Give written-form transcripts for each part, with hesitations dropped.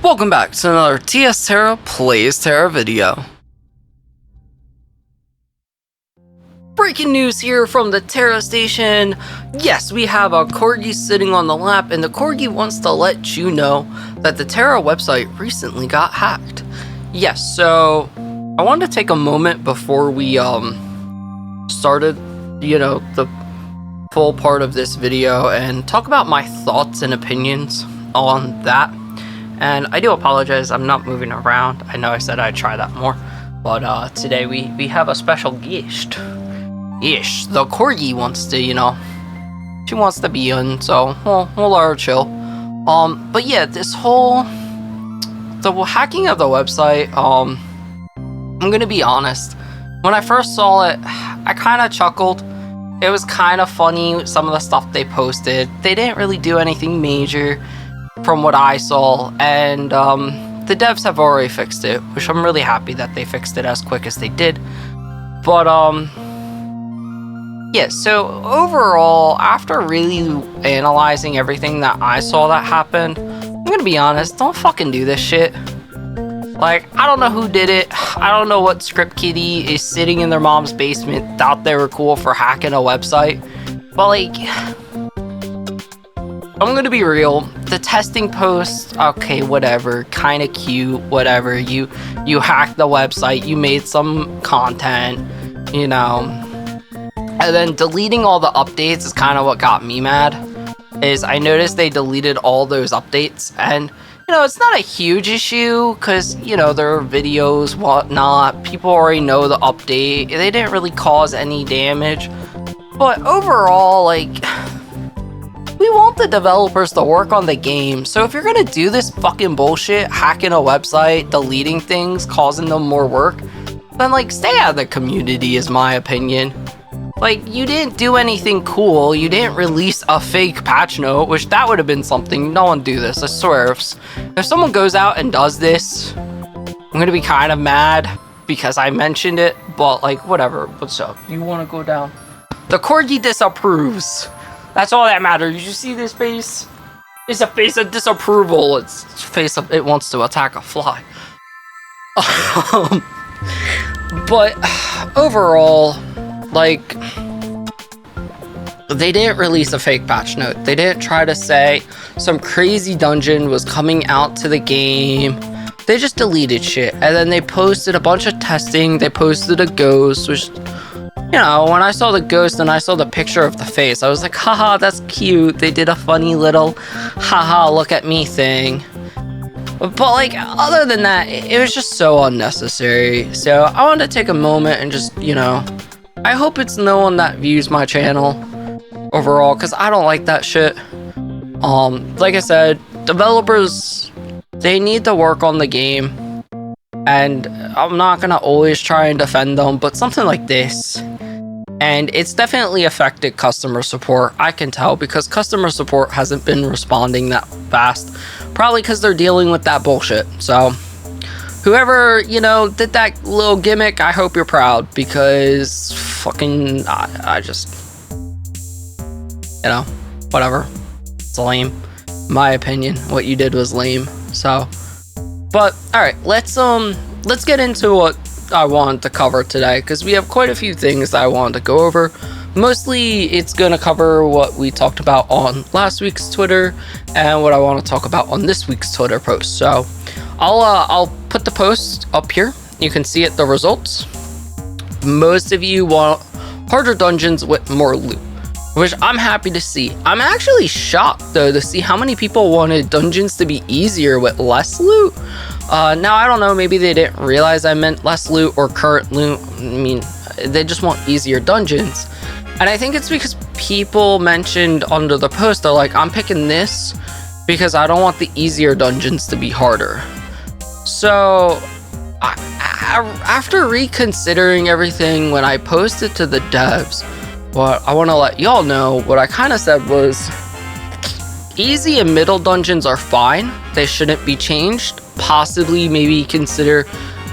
Welcome back to another Tera Plays Tera video. Breaking news here from the Tera station. Yes, we have a corgi sitting on the lap, and the corgi wants to let you know that the Tera website recently got hacked. Yes, so I wanted to take a moment before we started, the full part of this video and talk about my thoughts and opinions on that. And I do apologize, I'm not moving around. I know I said I'd try that more, but today we have a special guest. Ish, the corgi wants to, she wants to be in, so we'll let her chill. But yeah, the hacking of the website, I'm gonna be honest. When I first saw it, I kind of chuckled. It was kind of funny, some of the stuff they posted. They didn't really do anything major from what I saw, and the devs have already fixed it, which I'm really happy that they fixed it as quick as they did. But yeah, so overall, after really analyzing everything that I saw that happened, I'm gonna be honest, don't fucking do this shit. Like, I don't know who did it. I don't know what script kiddie is sitting in their mom's basement, thought they were cool for hacking a website. But like, I'm gonna be real, the testing post, okay, whatever, kind of cute, whatever, you hacked the website, you made some content, and then deleting all the updates is kind of what got me mad, is I noticed they deleted all those updates, and, it's not a huge issue, because, there are videos, whatnot, people already know the update, they didn't really cause any damage, but overall, like, we want the developers to work on the game, so if you're gonna do this fucking bullshit, hacking a website, deleting things, causing them more work, then like stay out of the community is my opinion. Like, you didn't do anything cool, you didn't release a fake patch note, which that would have been something. No one do this, I swear. If someone goes out and does this, I'm gonna be kind of mad because I mentioned it, but like, whatever, what's up? You wanna go down? The corgi disapproves. That's all that matters. Did you see this face? It's a face of disapproval. It's a face of it wants to attack a fly. But overall, like, they didn't release a fake patch note. They didn't try to say some crazy dungeon was coming out to the game. They just deleted shit. And then they posted a bunch of testing. They posted a ghost, which, when I saw the ghost and I saw the picture of the face, I was like, haha, that's cute. They did a funny little, haha, look at me thing. But like, other than that, it was just so unnecessary. So I wanted to take a moment and just, I hope it's no one that views my channel overall, because I don't like that shit. Like I said, developers, they need to work on the game. And I'm not gonna always try and defend them, but something like this, and it's definitely affected customer support. I can tell, because customer support hasn't been responding that fast, probably because they're dealing with that bullshit. So whoever, did that little gimmick, I hope you're proud, because fucking, I just, whatever. It's lame. My opinion, what you did was lame. So, but all right, let's get into what I wanted to cover today, because we have quite a few things that I wanted to go over. Mostly it's gonna cover what we talked about on last week's Twitter and what I want to talk about on this week's Twitter post. So I'll put the post up here. You can see it, the results. Most of you want harder dungeons with more loot, which I'm happy to see. I'm actually shocked though to see how many people wanted dungeons to be easier with less loot. Now I don't know, maybe they didn't realize I meant less loot or current loot. I mean, they just want easier dungeons. And I think it's because people mentioned under the post, they're like, I'm picking this because I don't want the easier dungeons to be harder. So after reconsidering everything, when I posted to the devs, what I want to let y'all know, what I kind of said was, easy and middle dungeons are fine. They shouldn't be changed. Possibly maybe consider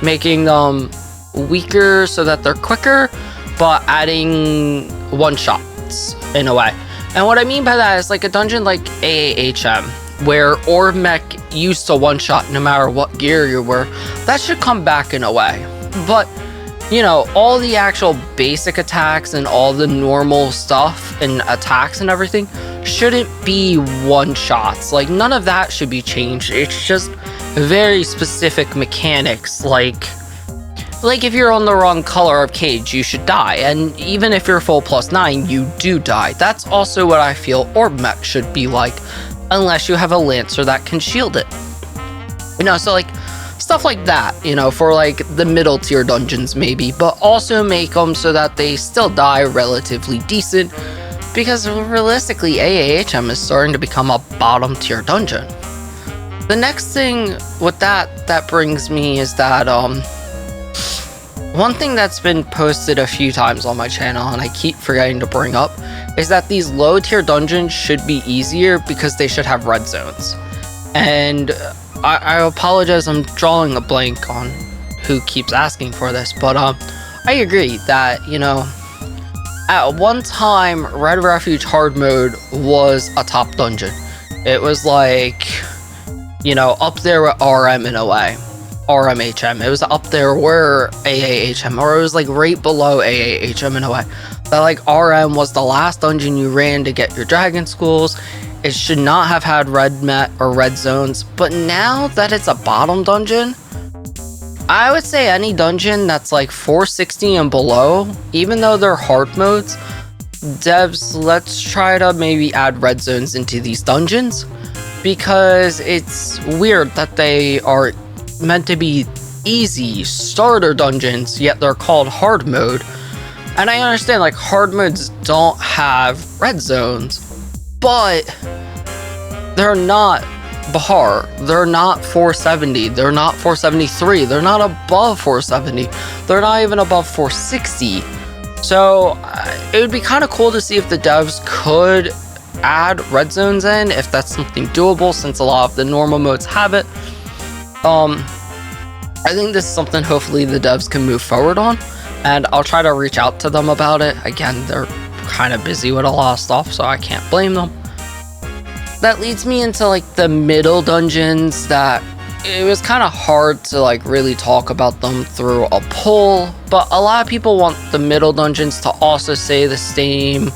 making them weaker so that they're quicker, but adding one shots in a way. And what I mean by that is like a dungeon like AAHM. where Orb Mech used to one-shot no matter what gear you were, that should come back in a way. But, you know, all the actual basic attacks and all the normal stuff and attacks and everything shouldn't be one-shots. Like, none of that should be changed. It's just very specific mechanics, like if you're on the wrong color of cage, you should die, and even if you're full +9, you do die. That's also what I feel Orb Mech should be like, unless you have a Lancer that can shield it. You know, so like, stuff like that, you know, for like the middle tier dungeons maybe, but also make them so that they still die relatively decent, because realistically, AAHM is starting to become a bottom tier dungeon. The next thing with that brings me is that, one thing that's been posted a few times on my channel, and I keep forgetting to bring up, is that these low tier dungeons should be easier because they should have red zones. And I apologize, I'm drawing a blank on who keeps asking for this, but I agree that, you know, at one time, Red Refuge hard mode was a top dungeon. It was like, you know, up there with RM in a way. RMHM. It was up there where AAHM, or it was like right below AAHM in a way. That like RM was the last dungeon you ran to get your dragon schools. It should not have had red met or red zones, but now that it's a bottom dungeon, I would say any dungeon that's like 460 and below, even though they're hard modes, devs, let's try to maybe add red zones into these dungeons, because it's weird that they are meant to be easy starter dungeons, yet they're called hard mode. And I understand like hard modes don't have red zones, but they're not Bahar, they're not 470, they're not 473, they're not above 470, they're not even above 460. So it would be kind of cool to see if the devs could add red zones in, if that's something doable, since a lot of the normal modes have it. I think this is something hopefully the devs can move forward on, and I'll try to reach out to them about it. Again, they're kind of busy with a lot of stuff, so I can't blame them. That leads me into like the middle dungeons that it was kind of hard to like really talk about them through a poll, but a lot of people want the middle dungeons to also stay the same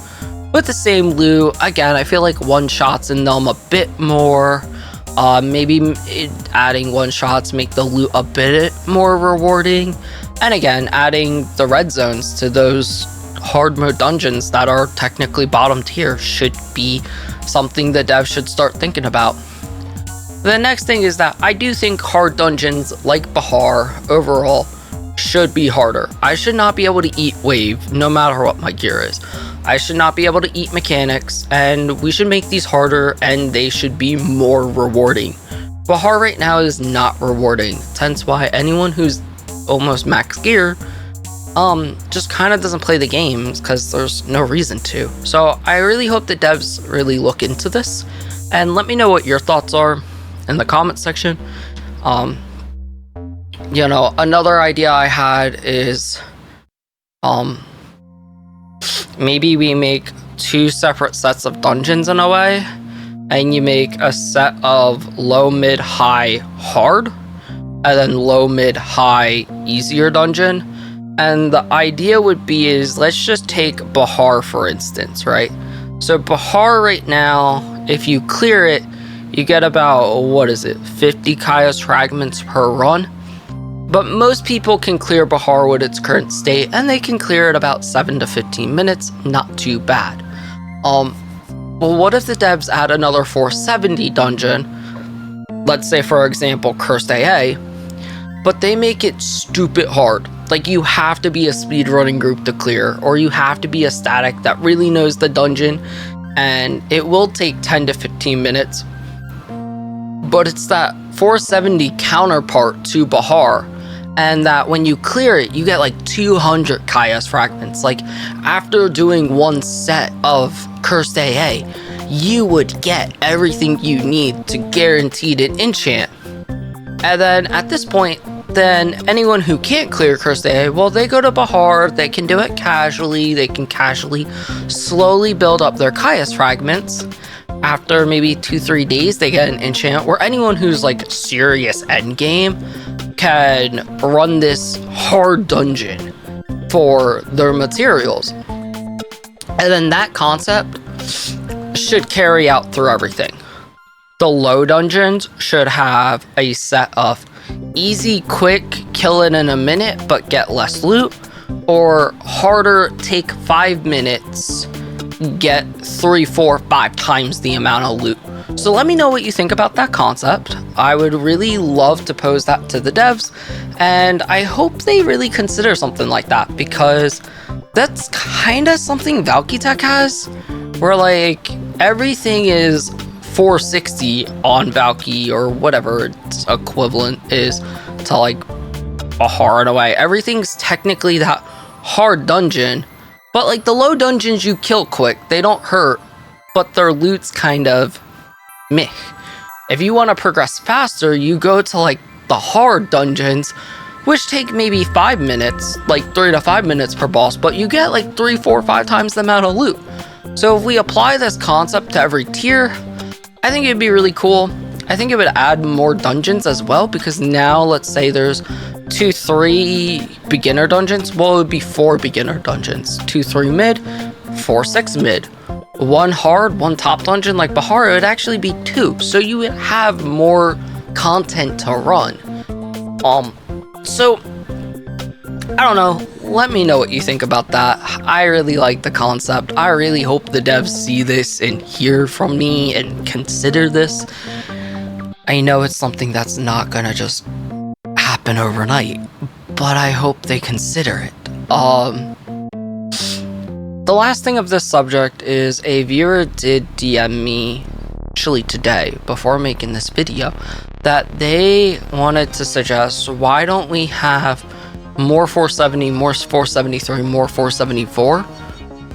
with the same loot. Again, I feel like one shots in them a bit more. Maybe adding one shots make the loot a bit more rewarding, and again, adding the red zones to those hard mode dungeons that are technically bottom tier should be something the devs should start thinking about. The next thing is that I do think hard dungeons like Bahar overall should be harder. I should not be able to eat wave no matter what my gear is. I should not be able to eat mechanics, and we should make these harder, and they should be more rewarding. Bahar right now is not rewarding, hence why anyone who's almost max gear just kind of doesn't play the games, because there's no reason to. So I really hope the devs really look into this, and let me know what your thoughts are in the comment section. You know, another idea I had is maybe we make two separate sets of dungeons in a way, and you make a set of low, mid, high, hard, and then low, mid, high, easier dungeon. And the idea would be is, let's just take Bahar for instance, right? So Bahar right now, if you clear it, you get about, what is it, 50 Chaos fragments per run. But most people can clear Bahar with its current state, and they can clear it about 7 to 15 minutes, not too bad. Well, what if the devs add another 470 dungeon, let's say for example Cursed AA, but they make it stupid hard. Like, you have to be a speedrunning group to clear, or you have to be a static that really knows the dungeon, and it will take 10 to 15 minutes. But it's that 470 counterpart to Bahar, and that when you clear it, you get like 200 Chaos fragments. Like, after doing one set of Cursed AA, you would get everything you need to guaranteed an enchant. And then at this point, then anyone who can't clear Cursed AA, well, they go to Bahar, they can do it casually, they can casually slowly build up their Chaos fragments, after maybe 2-3 days, they get an enchant where anyone who's like serious endgame can run this hard dungeon for their materials. And then that concept should carry out through everything. The low dungeons should have a set of easy, quick, kill it in a minute, but get less loot, or harder, take 5 minutes, get 3, 4, 5 times the amount of loot. So let me know what you think about that concept. I would really love to pose that to the devs, and I hope they really consider something like that, because that's kind of something Valkytech has, where like everything is 460 on Valky, or whatever its equivalent is to like Bahar in a way. Everything's technically that hard dungeon, but like the low dungeons you kill quick, they don't hurt, but their loot's kind of meh. If you want to progress faster, you go to like the hard dungeons, which take maybe 5 minutes, like 3 to 5 minutes per boss, but you get like 3, 4, 5 times the amount of loot. So if we apply this concept to every tier, I think it'd be really cool. I think it would add more dungeons as well, because now let's say there's 2, 3 beginner dungeons. Well, it would be 4 beginner dungeons, 2, 3 mid, 4, 6 mid, 1 hard, 1 top dungeon like Bahar. It would actually be 2, so you would have more content to run. So I don't know, let me know what you think about that. I really like the concept. I really hope the devs see this and hear from me and consider this. I know it's something that's not gonna just happen overnight, but I hope they consider it. The last thing of this subject is a viewer did DM me actually today before making this video that they wanted to suggest, why don't we have more 470, more 473, more 474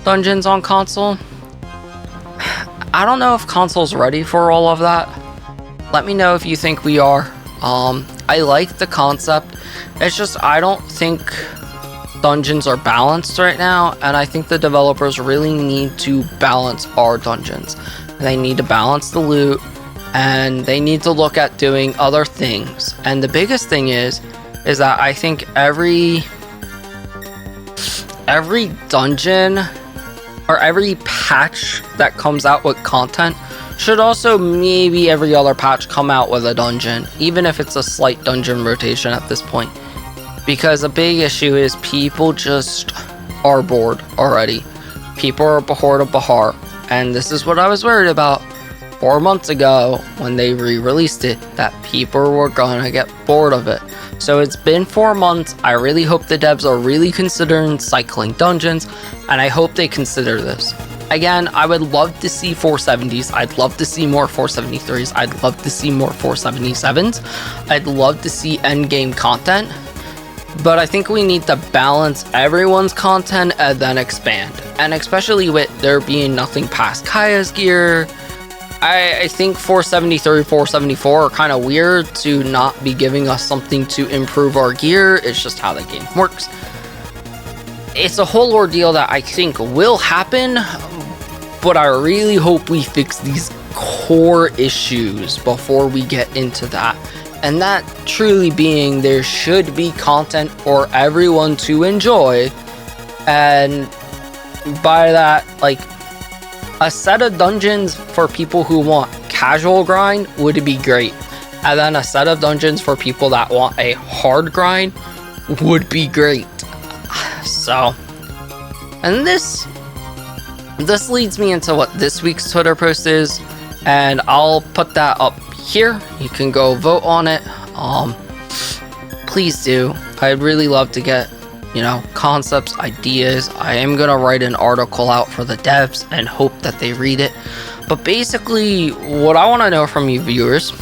dungeons on console? I don't know if console's ready for all of that. Let me know if you think we are. I like the concept. It's just I don't think dungeons are balanced right now, and I think the developers really need to balance our dungeons. They need to balance the loot, and they need to look at doing other things. And the biggest thing is that I think every dungeon or every patch that comes out with content should also maybe every other patch come out with a dungeon, even if it's a slight dungeon rotation at this point. Because a big issue is people just are bored already. People are bored of Bahar, and this is what I was worried about 4 months ago when they re-released it, that people were gonna get bored of it. So it's been 4 months. I really hope the devs are really considering cycling dungeons, and I hope they consider this. Again, I would love to see 470s. I'd love to see more 473s. I'd love to see more 477s. I'd love to see endgame content. But I think we need to balance everyone's content and then expand. And especially with there being nothing past Kaya's gear, I think 473, 474 are kind of weird to not be giving us something to improve our gear. It's just how the game works. It's a whole ordeal that I think will happen, but I really hope we fix these core issues before we get into that. And that truly being, there should be content for everyone to enjoy. And by that, like, a set of dungeons for people who want casual grind would be great. And then a set of dungeons for people that want a hard grind would be great. So, and this leads me into what this week's Twitter post is, and I'll put that up here. You can go vote on it. Please do. I'd really love to get, concepts, ideas. I am gonna write an article out for the devs and hope that they read it. But basically, what I want to know from you viewers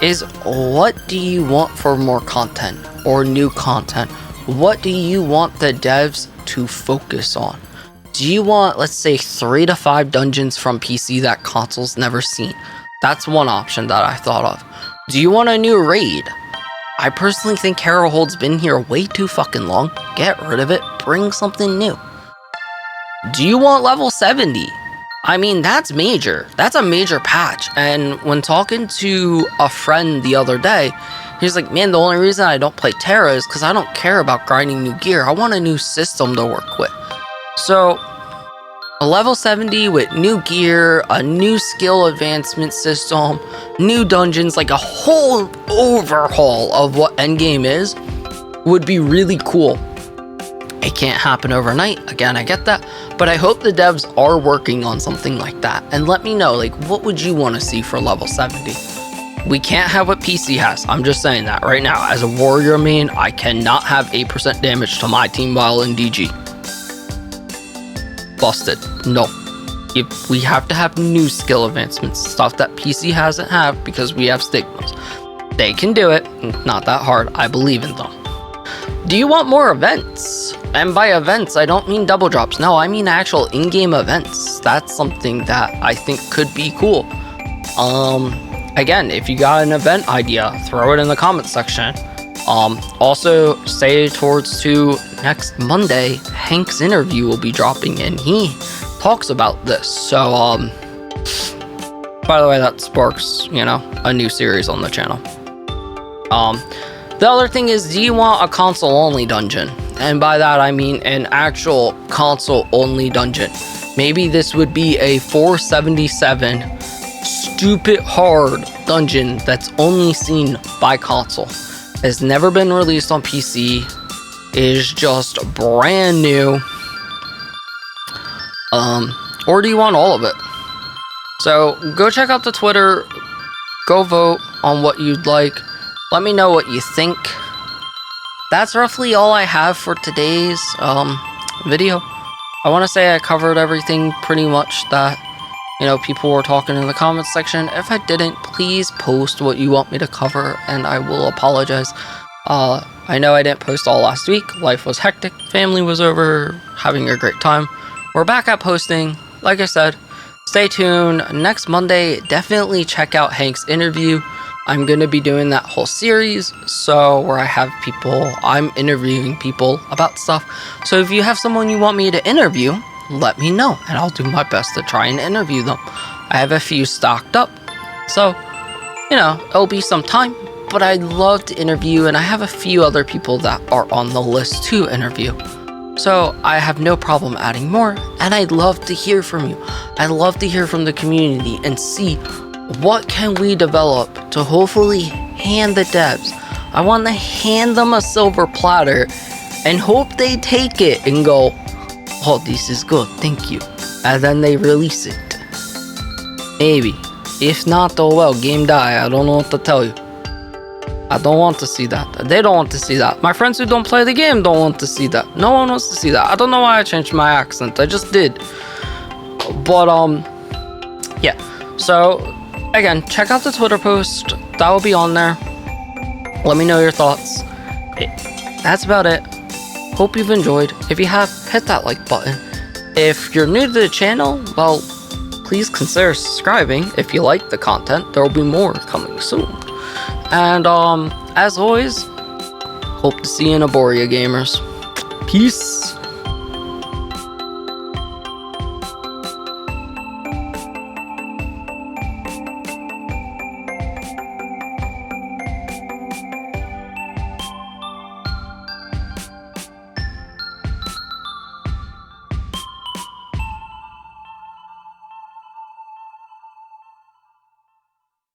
is, what do you want for more content or new content? What do you want the devs to focus on? Do you want, let's say, 3 to 5 dungeons from PC that console's never seen? That's one option that I thought of. Do you want a new raid? I personally think Herald's been here way too fucking long. Get rid of it. Bring something new. Do you want level 70? I mean, that's major. That's a major patch. And when talking to a friend the other day, he's like, man, the only reason I don't play Tera is because I don't care about grinding new gear. I want a new system to work with. So, a level 70 with new gear, a new skill advancement system, new dungeons, like a whole overhaul of what endgame is, would be really cool. It can't happen overnight. Again, I get that. But I hope the devs are working on something like that. And let me know, like, what would you want to see for level 70? We can't have what PC has. I'm just saying that right now. As a warrior main, I cannot have 8% damage to my team while in DG. Busted. No. We have to have new skill advancements. Stuff that PC hasn't have because we have stigmas. They can do it. Not that hard. I believe in them. Do you want more events? And by events, I don't mean double drops. No, I mean actual in-game events. That's something that I think could be cool. Again, if you got an event idea, throw it in the comments section. Also, stay towards to next Monday, Hank's interview will be dropping and he talks about this. So, by the way, that sparks, a new series on the channel. The other thing is, do you want a console-only dungeon? And by that, I mean an actual console-only dungeon. Maybe this would be a 477 stupid hard dungeon that's only seen by console. Has never been released on PC. Is just brand new. Or do you want all of it? So, go check out the Twitter. Go vote on what you'd like. Let me know what you think. That's roughly all I have for today's video. I want to say I covered everything pretty much that, people were talking in the comments section. If I didn't, please post what you want me to cover, and I will apologize. I know I didn't post all last week. Life was hectic. Family was over, having a great time. We're back at posting. Like I said, stay tuned. Next Monday, definitely check out Hank's interview. I'm going to be doing that whole series, so where I have people, I'm interviewing people about stuff. So if you have someone you want me to interview, let me know, and I'll do my best to try and interview them. I have a few stocked up, so, it'll be some time, but I'd love to interview, and I have a few other people that are on the list to interview. So I have no problem adding more, and I'd love to hear from you. I'd love to hear from the community and see what can we develop to hopefully hand the devs. I want to hand them a silver platter and hope they take it and go, oh, this is good, thank you. And then they release it. Maybe. If not, oh well, game die. I don't know what to tell you. I don't want to see that. They don't want to see that. My friends who don't play the game don't want to see that. No one wants to see that. I don't know why I changed my accent. I just did. But, yeah. So, again, check out the Twitter post. That will be on there. Let me know your thoughts. That's about it. Hope you've enjoyed. If you have, hit that like button. If you're new to the channel, well, please consider subscribing. If you like the content, there will be more coming soon. And, as always, hope to see you in Aboria, gamers. Peace.